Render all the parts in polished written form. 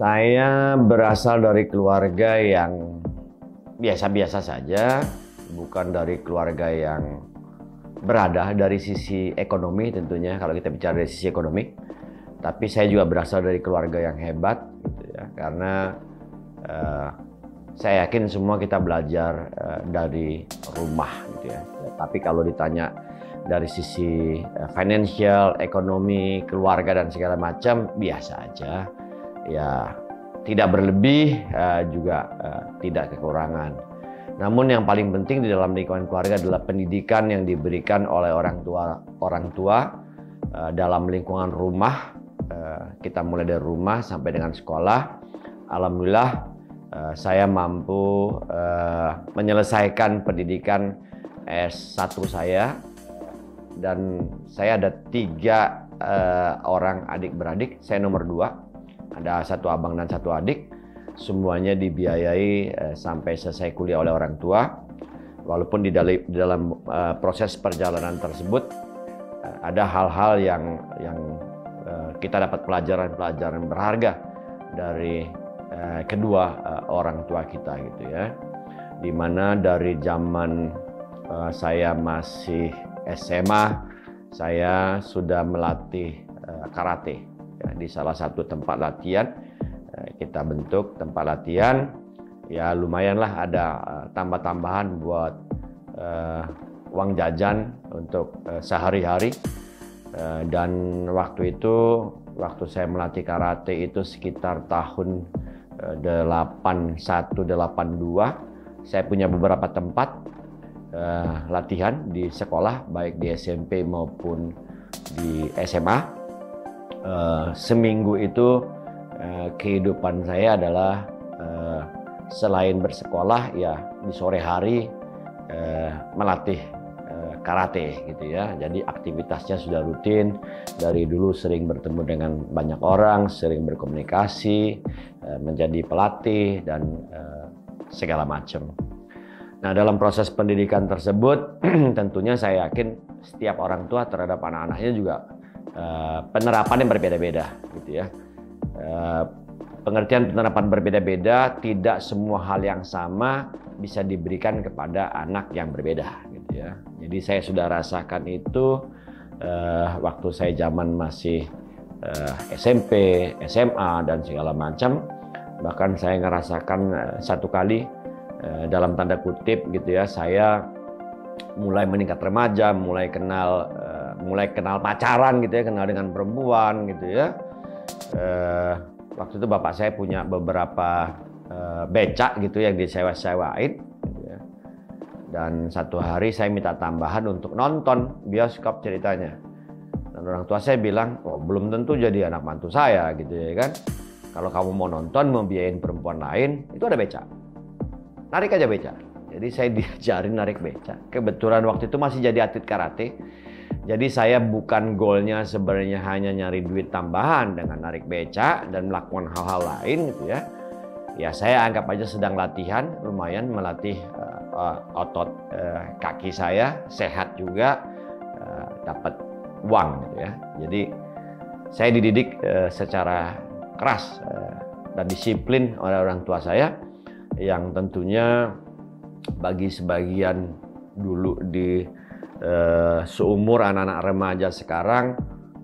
Saya berasal dari keluarga yang biasa-biasa saja, bukan dari keluarga yang berada dari sisi ekonomi tentunya kalau kita bicara dari sisi ekonomi. Tapi saya juga berasal dari keluarga yang hebat, gitu ya, karena saya yakin semua kita belajar dari rumah, gitu ya. Tapi kalau ditanya dari sisi financial, ekonomi, keluarga dan segala macam biasa aja. Ya, tidak berlebih, juga tidak kekurangan. Namun yang paling penting di dalam lingkungan keluarga adalah pendidikan yang diberikan oleh orang tua dalam lingkungan rumah. Kita mulai dari rumah sampai dengan sekolah. Alhamdulillah saya mampu menyelesaikan pendidikan S1 saya, dan saya ada 3 orang adik-beradik. Saya nomor 2. Ada 1 abang dan 1 adik. Semuanya dibiayai sampai selesai kuliah oleh orang tua. Walaupun di dalam proses perjalanan tersebut ada hal-hal yang kita dapat pelajaran-pelajaran berharga dari kedua orang tua kita, gitu ya. Dimana dari zaman saya masih SMA, saya sudah melatih karate. Di salah satu tempat latihan, kita bentuk tempat latihan, ya lumayanlah ada tambah-tambahan buat uang jajan untuk sehari-hari. Dan waktu itu, waktu saya melatih karate itu sekitar tahun 81-82, saya punya beberapa tempat latihan di sekolah, baik di SMP maupun di SMA. Seminggu itu kehidupan saya adalah selain bersekolah, ya di sore hari melatih karate, gitu ya. Jadi aktivitasnya sudah rutin. Dari dulu sering bertemu dengan banyak orang, sering berkomunikasi, menjadi pelatih dan segala macam. Nah, dalam proses pendidikan tersebut tentunya saya yakin setiap orang tua terhadap anak-anaknya juga penerapan yang berbeda-beda, gitu ya. Pengertian penerapan berbeda-beda, tidak semua hal yang sama bisa diberikan kepada anak yang berbeda, gitu ya. Jadi saya sudah rasakan itu waktu saya zaman masih SMP, SMA dan segala macam. Bahkan saya ngerasakan satu kali dalam tanda kutip, gitu ya, saya mulai meningkat remaja, mulai kenal pacaran, gitu ya, kenal dengan perempuan, gitu ya. Waktu itu bapak saya punya beberapa becak, gitu, yang disewa-sewain, gitu ya. Dan satu hari saya minta tambahan untuk nonton bioskop ceritanya. Dan orang tua saya bilang, oh belum tentu jadi anak mantu saya, gitu ya kan. Kalau kamu mau nonton, mau biayain perempuan lain, itu ada becak. Narik aja becak. Jadi saya diajarin narik becak. Kebetulan waktu itu masih jadi atlet karate. Jadi saya bukan goalnya sebenarnya hanya nyari duit tambahan dengan narik becak dan melakukan hal-hal lain, gitu ya. Ya saya anggap aja sedang latihan, lumayan melatih otot kaki saya, sehat juga, dapat uang, gitu ya. Jadi saya dididik secara keras dan disiplin oleh orang tua saya, yang tentunya bagi sebagian dulu di seumur anak-anak remaja sekarang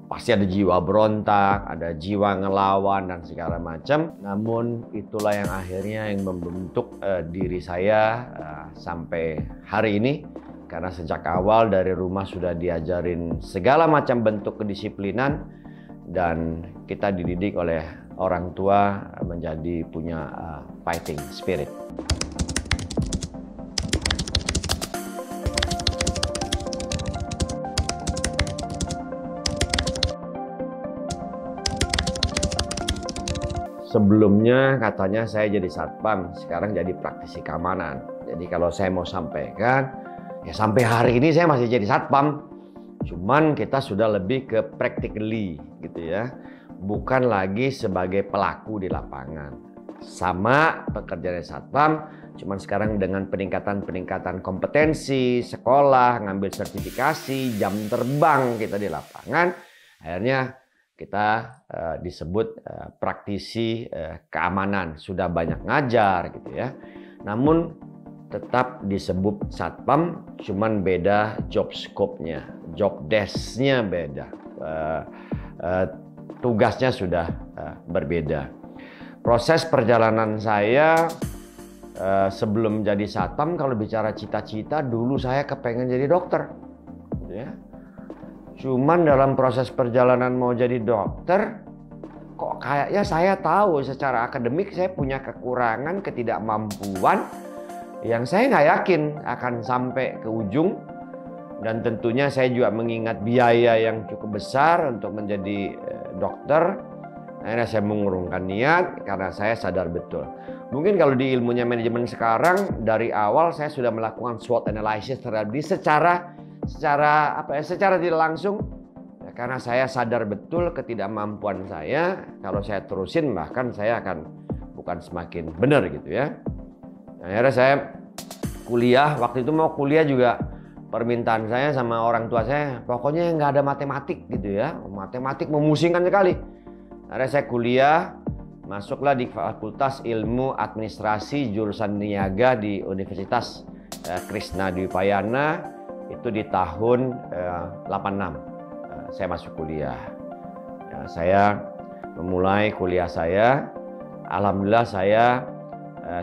pasti ada jiwa berontak, ada jiwa ngelawan dan segala macam. Namun itulah yang akhirnya yang membentuk diri saya sampai hari ini, karena sejak awal dari rumah sudah diajarin segala macam bentuk kedisiplinan, dan kita dididik oleh orang tua menjadi punya fighting spirit. Sebelumnya katanya saya jadi satpam, sekarang jadi praktisi keamanan. Jadi kalau saya mau sampaikan, ya sampai hari ini saya masih jadi satpam. Cuman kita sudah lebih ke practically, gitu ya. Bukan lagi sebagai pelaku di lapangan. Sama pekerjaan satpam, cuman sekarang dengan peningkatan kompetensi, sekolah, ngambil sertifikasi, jam terbang kita di lapangan. Akhirnya kita disebut praktisi keamanan, sudah banyak ngajar gitu ya. Namun tetap disebut satpam, cuman beda job scope-nya, job desk-nya beda, tugasnya sudah berbeda. Proses perjalanan saya sebelum jadi satpam, kalau bicara cita-cita, dulu saya kepengen jadi dokter gitu ya. Cuman dalam proses perjalanan mau jadi dokter, kok kayaknya saya tahu secara akademik saya punya kekurangan, ketidakmampuan yang saya nggak yakin akan sampai ke ujung. Dan tentunya saya juga mengingat biaya yang cukup besar untuk menjadi dokter. Akhirnya saya mengurungkan niat karena saya sadar betul. Mungkin kalau di ilmunya manajemen sekarang, dari awal saya sudah melakukan SWOT analysis terhadap diri secara tidak langsung, ya, karena saya sadar betul ketidakmampuan saya. Kalau saya terusin bahkan saya akan bukan semakin benar gitu ya. Akhirnya saya kuliah, waktu itu mau kuliah juga permintaan saya sama orang tua saya, pokoknya nggak ada matematik gitu ya. Matematik memusingkan sekali. Akhirnya saya kuliah, masuklah di Fakultas Ilmu Administrasi jurusan Niaga di Universitas Krishna Dwipayana. Itu di tahun 86 saya masuk kuliah. Ya, saya memulai kuliah saya. Alhamdulillah saya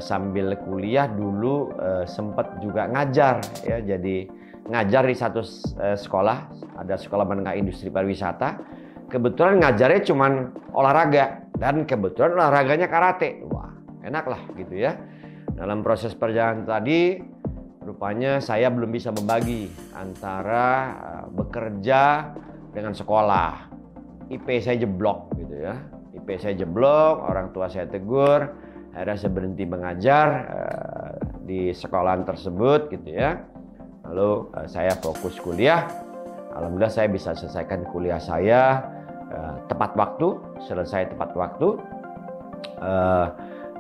sambil kuliah dulu sempat juga ngajar ya. Jadi ngajar di satu sekolah, ada sekolah menengah industri pariwisata. Kebetulan ngajarnya cuman olahraga dan kebetulan olahraganya karate. Wah, enak lah gitu ya. Dalam proses perjalanan tadi, rupanya saya belum bisa membagi antara bekerja dengan sekolah. IP saya jeblok gitu ya. IP saya jeblok, orang tua saya tegur. Akhirnya saya berhenti mengajar di sekolahan tersebut gitu ya. Lalu saya fokus kuliah. Alhamdulillah saya bisa selesaikan kuliah saya tepat waktu, selesai tepat waktu.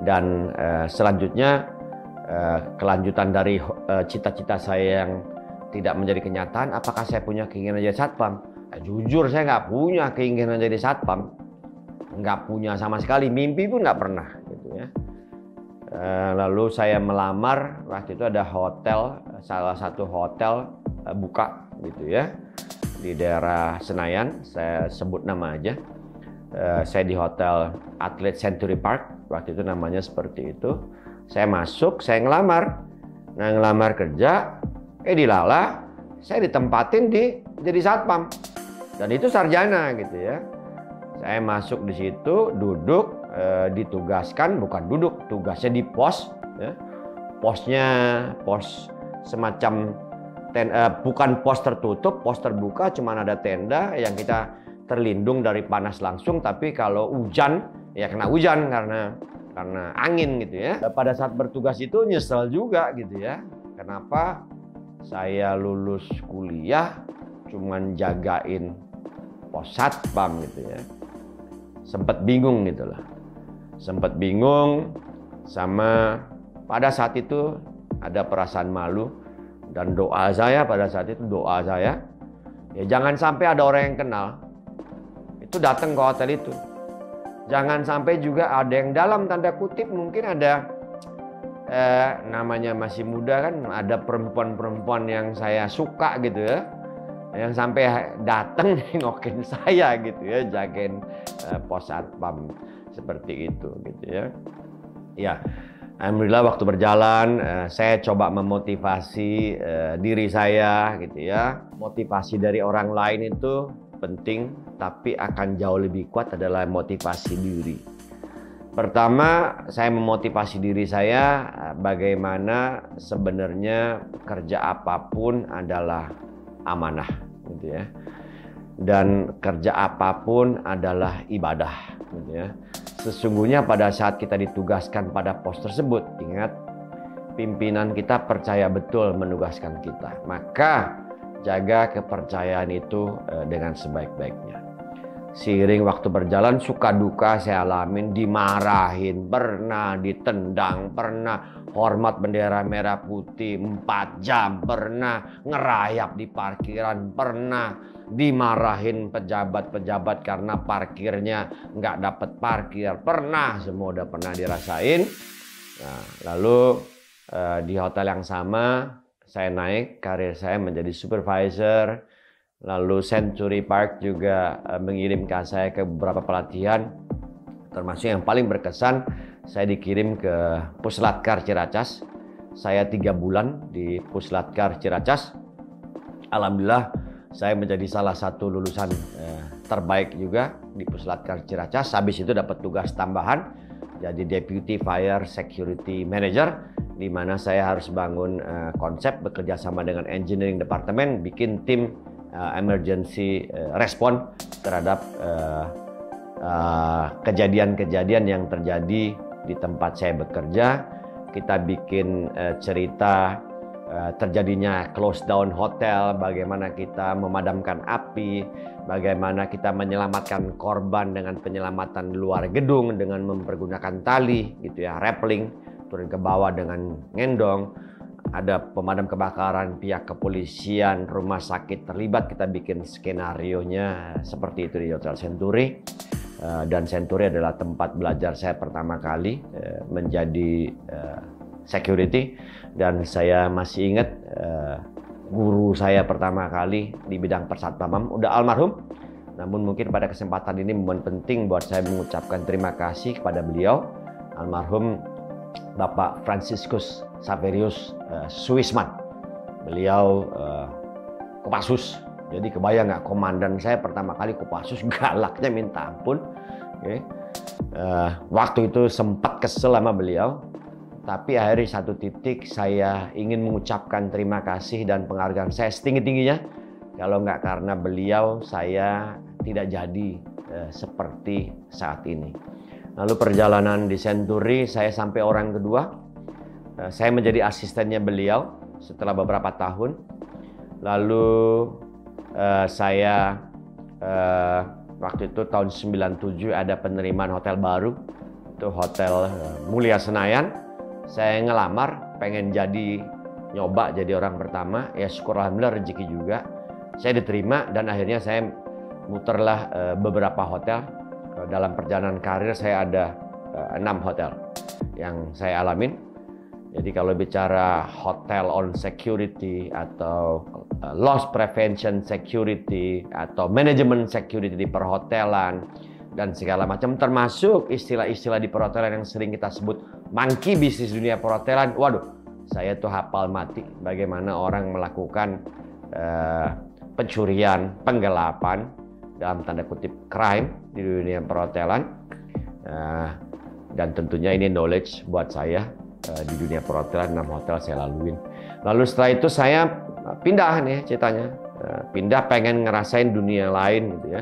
Dan selanjutnya kelanjutan dari cita-cita saya yang tidak menjadi kenyataan, apakah saya punya keinginan jadi satpam? Jujur saya nggak punya keinginan jadi satpam, nggak punya sama sekali, mimpi pun nggak pernah gitu ya. Lalu saya melamar, waktu itu ada hotel, salah satu hotel buka gitu ya di daerah Senayan, saya sebut nama aja. Saya di hotel Atlet Century Park, waktu itu namanya seperti itu. Saya masuk, saya ngelamar. Nah, ngelamar kerja, dilala, saya ditempatin jadi satpam. Dan itu sarjana gitu ya. Saya masuk di situ, duduk, ditugaskan, bukan duduk, tugasnya di pos. Ya. Posnya pos semacam bukan pos tertutup, pos terbuka, cuma ada tenda yang kita terlindung dari panas langsung. Tapi kalau hujan, ya kena hujan karena angin gitu ya. Pada saat bertugas itu nyesel juga gitu ya. Kenapa saya lulus kuliah cuman jagain pos satpam gitu ya. Sempat bingung gitu lah. Sempat bingung, sama pada saat itu ada perasaan malu. Dan doa saya pada saat itu, ya jangan sampai ada orang yang kenal itu datang ke hotel itu. Jangan sampai juga ada yang dalam tanda kutip mungkin ada namanya masih muda kan, ada perempuan-perempuan yang saya suka gitu ya, yang sampai datang nengokin saya gitu ya, jagain pos satpam seperti itu gitu ya. Ya, alhamdulillah waktu berjalan saya coba memotivasi diri saya gitu ya. Motivasi dari orang lain itu penting, tapi akan jauh lebih kuat adalah motivasi diri. Pertama, saya memotivasi diri saya bagaimana sebenarnya kerja apapun adalah amanah gitu ya. Dan kerja apapun adalah ibadah gitu ya. Sesungguhnya pada saat kita ditugaskan pada pos tersebut, ingat, pimpinan kita percaya betul menugaskan kita. Maka jaga kepercayaan itu dengan sebaik-baiknya. Seiring waktu berjalan, suka duka saya alamin, dimarahin, pernah ditendang, pernah hormat bendera merah putih 4 jam, pernah ngerayap di parkiran, pernah dimarahin pejabat-pejabat karena parkirnya nggak dapat parkir, pernah, semua udah pernah dirasain. Nah, lalu di hotel yang sama saya naik karir saya menjadi supervisor. Lalu Century Park juga mengirimkan saya ke beberapa pelatihan, termasuk yang paling berkesan saya dikirim ke Puslatkar Ciracas. Saya 3 bulan di Puslatkar Ciracas. Alhamdulillah saya menjadi salah satu lulusan terbaik juga di Puslatkar Ciracas. Habis itu dapat tugas tambahan jadi Deputy Fire Security Manager, di mana saya harus bangun konsep bekerja sama dengan Engineering Department, bikin tim emergency respon terhadap kejadian-kejadian yang terjadi di tempat saya bekerja. Kita bikin cerita terjadinya close down hotel, bagaimana kita memadamkan api, bagaimana kita menyelamatkan korban dengan penyelamatan di luar gedung dengan mempergunakan tali gitu ya, rappelling, turun ke bawah dengan ngendong. Ada pemadam kebakaran, pihak kepolisian, rumah sakit terlibat. Kita bikin skenarionya seperti itu di Hotel Century. Dan Century adalah tempat belajar saya pertama kali menjadi security. Dan saya masih ingat guru saya pertama kali di bidang persatpamam udah almarhum. Namun mungkin pada kesempatan ini momen penting buat saya mengucapkan terima kasih kepada beliau, almarhum Bapak Franciscus Saverius Suisman. Beliau Kopassus. Jadi kebayang nggak, komandan saya pertama kali Kopassus, galaknya minta ampun. Waktu itu sempat kesel sama beliau, tapi akhirnya satu titik saya ingin mengucapkan terima kasih dan penghargaan saya setinggi-tingginya. Kalau nggak karena beliau, saya tidak jadi seperti saat ini. Lalu perjalanan di Century, saya sampai orang kedua. Saya menjadi asistennya beliau setelah beberapa tahun. Lalu saya waktu itu tahun 97 ada penerimaan hotel baru. Itu Hotel Mulia Senayan. Saya ngelamar, pengen nyoba jadi orang pertama. Ya syukur alhamdulillah rezeki juga. Saya diterima dan akhirnya saya muterlah beberapa hotel. Dalam perjalanan karir saya ada 6 hotel yang saya alamin. Jadi kalau bicara hotel on security atau loss prevention security atau manajemen security di perhotelan dan segala macam, termasuk istilah-istilah di perhotelan yang sering kita sebut monkey bisnis dunia perhotelan. Waduh, saya tuh hafal mati bagaimana orang melakukan pencurian, penggelapan, dalam tanda kutip crime di dunia perhotelan, dan tentunya ini knowledge buat saya di dunia perhotelan. 6 hotel saya laluin. Lalu setelah itu saya pindah nih ceritanya, pindah pengen ngerasain dunia lain gitu ya.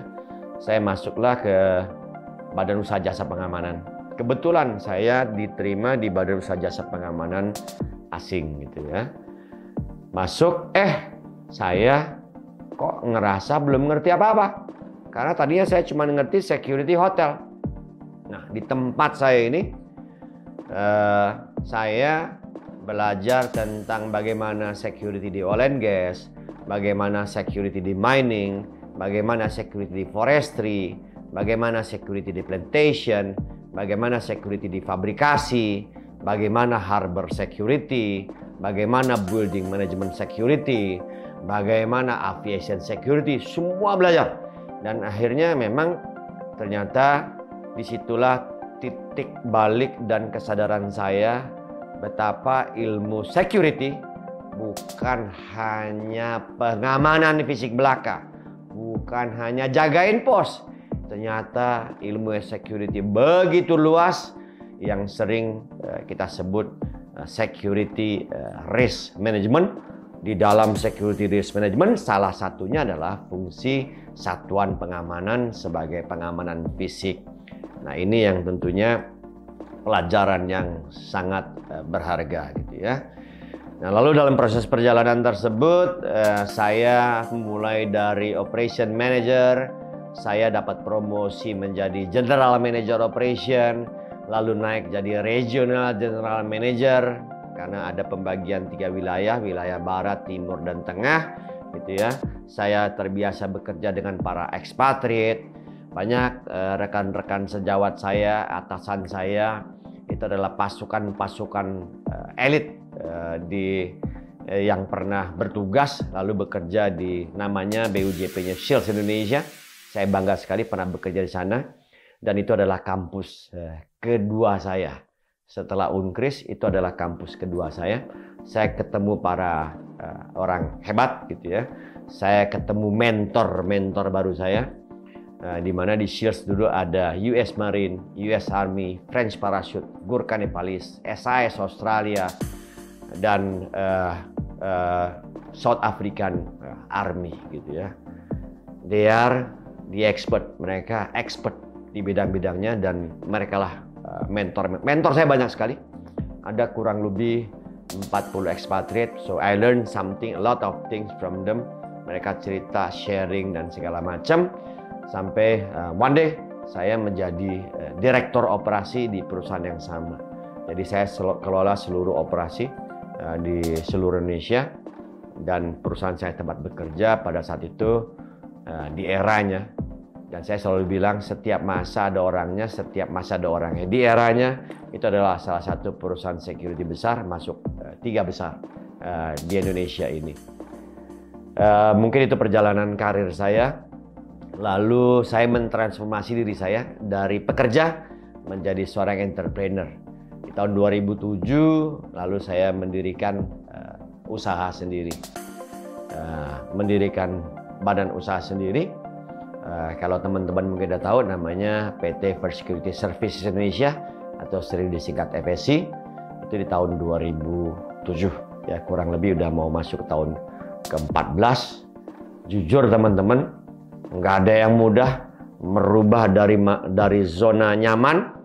Saya masuklah ke Badan Usaha Jasa Pengamanan. Kebetulan saya diterima di Badan Usaha Jasa Pengamanan asing gitu ya. Masuk, saya kok ngerasa belum ngerti apa-apa. Karena tadinya saya cuma ngerti security hotel. Nah, di tempat saya ini, saya belajar tentang bagaimana security di oil and gas, bagaimana security di mining, bagaimana security di forestry, bagaimana security di plantation, bagaimana security di fabrikasi, bagaimana harbor security, bagaimana building management security, bagaimana aviation security, semua belajar. Dan akhirnya memang ternyata disitulah titik balik dan kesadaran saya betapa ilmu security bukan hanya pengamanan fisik belaka, bukan hanya jagain pos. Ternyata ilmu security begitu luas yang sering kita sebut security risk management. Di dalam security risk management salah satunya adalah fungsi satuan pengamanan sebagai pengamanan fisik. Nah, ini yang tentunya pelajaran yang sangat berharga gitu ya. Nah, lalu dalam proses perjalanan tersebut saya mulai dari operation manager, saya dapat promosi menjadi General Manager Operation, lalu naik jadi Regional General Manager, karena ada pembagian 3 wilayah, wilayah Barat, Timur, dan Tengah, gitu ya. Saya terbiasa bekerja dengan para ekspatriat. Banyak rekan-rekan sejawat saya, atasan saya, itu adalah pasukan-pasukan elit yang pernah bertugas lalu bekerja di namanya BUJP-nya Shields Indonesia. Saya bangga sekali pernah bekerja di sana, dan itu adalah kampus kedua saya. Setelah Unkris, itu adalah kampus kedua saya. Saya ketemu para orang hebat, gitu ya. Saya ketemu mentor baru saya, di mana di Shields dulu ada US Marine, US Army, French Parachute, Gurkha Nepalese, SAS Australia, dan South African Army, gitu ya. They are the expert, mereka expert di bidang-bidangnya, dan mereka lah mentor saya banyak sekali. Ada kurang lebih 40 expatriate, so I learned something, a lot of things from them. Mereka cerita, sharing, dan segala macam, sampai one day saya menjadi direktur operasi di perusahaan yang sama. Jadi saya kelola seluruh operasi di seluruh Indonesia, dan perusahaan saya tempat bekerja pada saat itu di eranya, dan saya selalu bilang setiap masa ada orangnya, setiap masa ada orangnya. Di eranya itu adalah salah satu perusahaan security besar, masuk 3 besar di Indonesia ini. Mungkin itu perjalanan karir saya. Lalu saya mentransformasi diri saya dari pekerja menjadi seorang entrepreneur. Di tahun 2007, lalu saya mendirikan usaha sendiri, mendirikan badan usaha sendiri. Kalau teman-teman mungkin sudah tahu, namanya PT First Security Services Indonesia, atau sering disingkat FSC. Itu di tahun 2007, ya, kurang lebih udah mau masuk tahun ke-14. Jujur teman-teman, nggak ada yang mudah merubah dari zona nyaman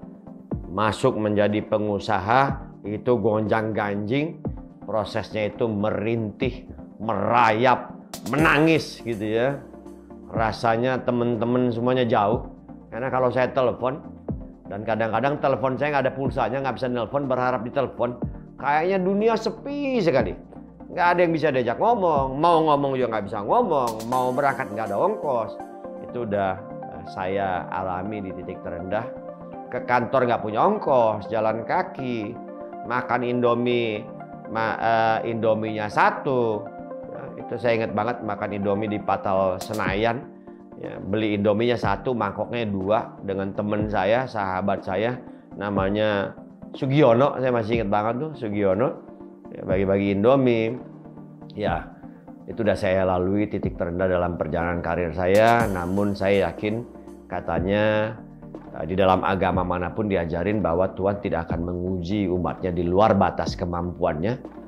masuk menjadi pengusaha. Itu gonjang-ganjing, prosesnya itu merintih, merayap, menangis, gitu ya. Rasanya teman-teman semuanya jauh, karena kalau saya telepon, dan kadang-kadang telepon saya nggak ada pulsanya, nggak bisa nelpon, berharap ditelepon, kayaknya dunia sepi sekali. Nggak ada yang bisa diajak ngomong, mau ngomong juga nggak bisa ngomong, mau berangkat nggak ada ongkos. Itu udah saya alami di titik terendah. Ke kantor nggak punya ongkos, jalan kaki, makan Indomie, Indominya 1. Itu saya ingat banget, makan Indomie di Patal Senayan. Ya, beli Indominya 1, mangkoknya 2, dengan teman saya, sahabat saya, namanya Sugiono. Saya masih ingat banget tuh, Sugiono. Ya, bagi-bagi Indomie. Ya, itu udah saya lalui titik terendah dalam perjalanan karir saya. Namun saya yakin, katanya di dalam agama manapun diajarin bahwa Tuhan tidak akan menguji umatnya di luar batas kemampuannya.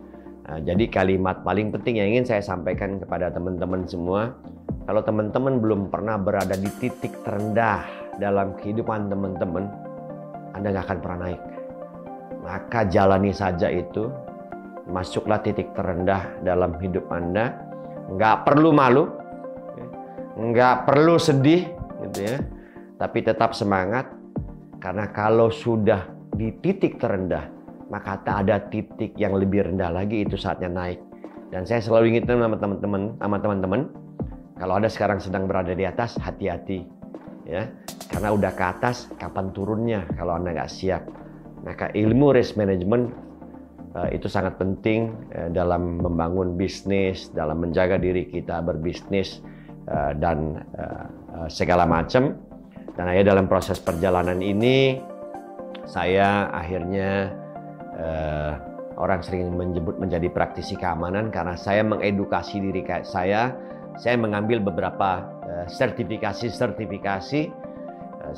Nah, jadi kalimat paling penting yang ingin saya sampaikan kepada teman-teman semua, kalau teman-teman belum pernah berada di titik terendah dalam kehidupan teman-teman, Anda nggak akan pernah naik. Maka jalani saja itu. Masuklah titik terendah dalam hidup Anda. Nggak perlu malu, nggak perlu sedih, gitu ya. Tapi tetap semangat, karena kalau sudah di titik terendah, maka tak ada titik yang lebih rendah lagi, itu saatnya naik. Dan saya selalu ingatkan sama teman-teman, kalau Anda sekarang sedang berada di atas, hati-hati, ya, karena udah ke atas, kapan turunnya kalau Anda nggak siap. Maka ilmu risk management itu sangat penting dalam membangun bisnis, dalam menjaga diri kita berbisnis, dan segala macam. Dan akhirnya dalam proses perjalanan ini, saya akhirnya orang sering menyebut menjadi praktisi keamanan, karena saya mengedukasi diri saya mengambil beberapa sertifikasi.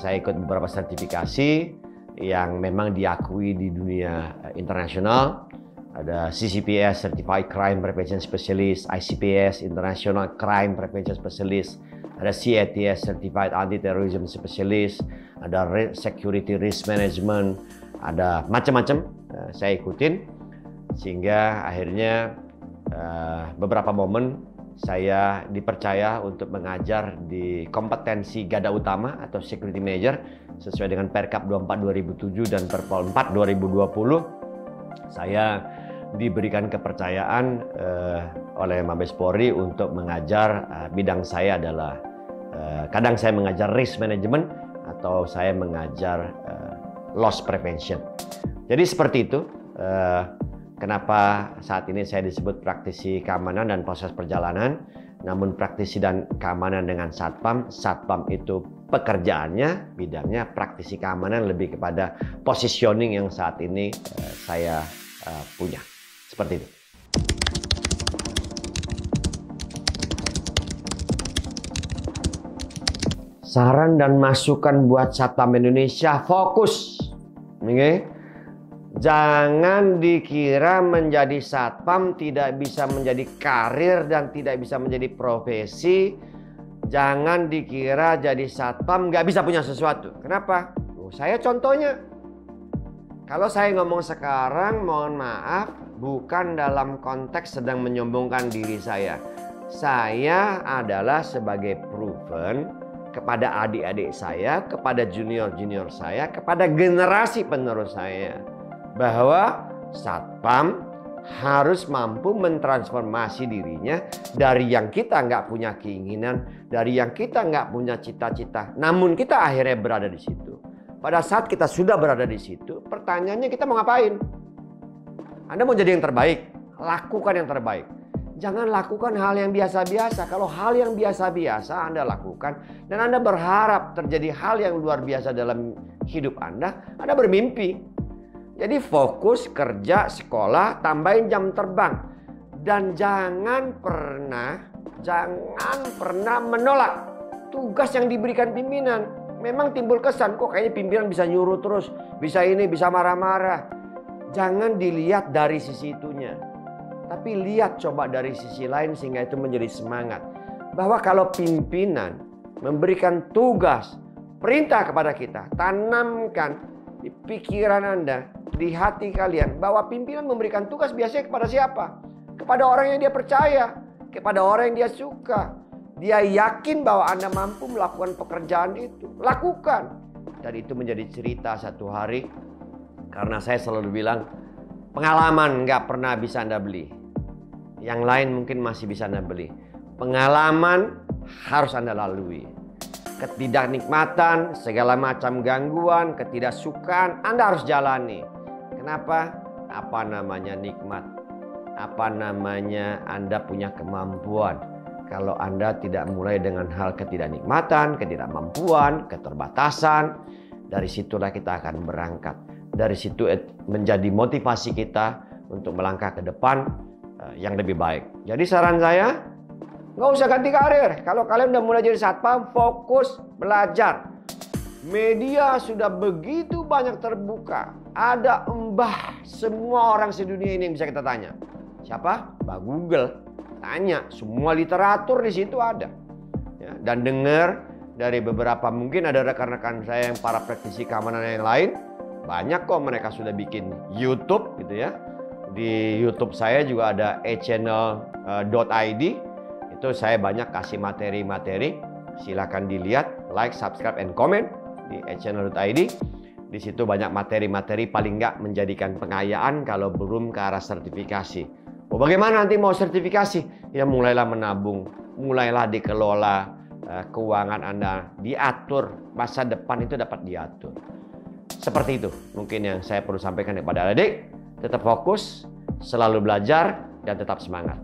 Saya ikut beberapa sertifikasi yang memang diakui di dunia internasional. Ada CCPS, Certified Crime Prevention Specialist, ICPS, International Crime Prevention Specialist, ada CATS, Certified Anti-Terrorism Specialist, ada Security Risk Management, ada macam-macam saya ikutin, sehingga akhirnya beberapa momen saya dipercaya untuk mengajar di kompetensi Gada Utama atau Security Manager sesuai dengan Perkap 24 2007 dan Perpol 4 2020. Saya diberikan kepercayaan oleh Mabes Polri untuk mengajar. Bidang saya adalah kadang saya mengajar risk management atau saya mengajar loss prevention. Jadi seperti itu. Kenapa saat ini saya disebut praktisi keamanan dan proses perjalanan, namun praktisi dan keamanan dengan Satpam. Satpam itu pekerjaannya, bidangnya praktisi keamanan, lebih kepada positioning yang saat ini saya punya. Seperti itu. Saran dan masukan buat Satpam Indonesia, fokus. Okay? Jangan dikira menjadi satpam tidak bisa menjadi karir dan tidak bisa menjadi profesi. Jangan dikira jadi satpam nggak bisa punya sesuatu. Kenapa? Saya contohnya. Kalau saya ngomong sekarang, mohon maaf, bukan dalam konteks sedang menyombongkan diri saya. Saya adalah sebagai proven kepada adik-adik saya, kepada junior-junior saya, kepada generasi penerus saya, bahwa satpam harus mampu mentransformasi dirinya dari yang kita nggak punya keinginan, dari yang kita nggak punya cita-cita, namun kita akhirnya berada di situ. Pada saat kita sudah berada di situ, pertanyaannya kita mau ngapain? Anda mau jadi yang terbaik, lakukan yang terbaik. Jangan lakukan hal yang biasa-biasa. Kalau hal yang biasa-biasa Anda lakukan dan Anda berharap terjadi hal yang luar biasa dalam hidup Anda bermimpi. Jadi fokus, kerja, sekolah, tambahin jam terbang. Dan jangan pernah menolak tugas yang diberikan pimpinan. Memang timbul kesan, kok kayaknya pimpinan bisa nyuruh terus, bisa ini, bisa marah-marah. Jangan dilihat dari sisi itunya. Tapi lihat coba dari sisi lain sehingga itu menjadi semangat. Bahwa kalau pimpinan memberikan tugas, perintah kepada kita, tanamkan di pikiran Anda, di hati kalian, bahwa pimpinan memberikan tugas biasanya kepada siapa? Kepada orang yang dia percaya, kepada orang yang dia suka. Dia yakin bahwa Anda mampu melakukan pekerjaan itu. Lakukan. Dan itu menjadi cerita satu hari. Karena saya selalu bilang, pengalaman nggak pernah bisa Anda beli. Yang lain mungkin masih bisa Anda beli. Pengalaman harus Anda lalui. Ketidaknikmatan, segala macam gangguan, ketidaksukaan, Anda harus jalani. Kenapa? Apa namanya nikmat? Apa namanya Anda punya kemampuan? Kalau Anda tidak mulai dengan hal ketidaknikmatan, ketidakmampuan, keterbatasan, dari situlah kita akan berangkat. Dari situ menjadi motivasi kita untuk melangkah ke depan yang lebih baik. Jadi saran saya, nggak usah ganti karir. Kalau kalian udah mulai jadi satpam, fokus belajar. Media sudah begitu banyak terbuka. Ada semua orang sedunia ini yang bisa kita tanya. Siapa? Mbak Google. Tanya, semua literatur di situ ada. Ya, dan dengar dari beberapa, mungkin ada rekan-rekan saya yang para praktisi keamanan yang lain. Banyak kok mereka sudah bikin YouTube gitu ya. Di YouTube saya juga ada echannel.id. Itu saya banyak kasih materi-materi. Silakan dilihat, like, subscribe, and comment di echannel.id. Di situ banyak materi-materi, paling nggak menjadikan pengayaan kalau belum ke arah sertifikasi. Oh, bagaimana nanti mau sertifikasi? Ya mulailah menabung, mulailah dikelola keuangan Anda, diatur, masa depan itu dapat diatur. Seperti itu mungkin yang saya perlu sampaikan kepada adik. Tetap fokus, selalu belajar, dan tetap semangat.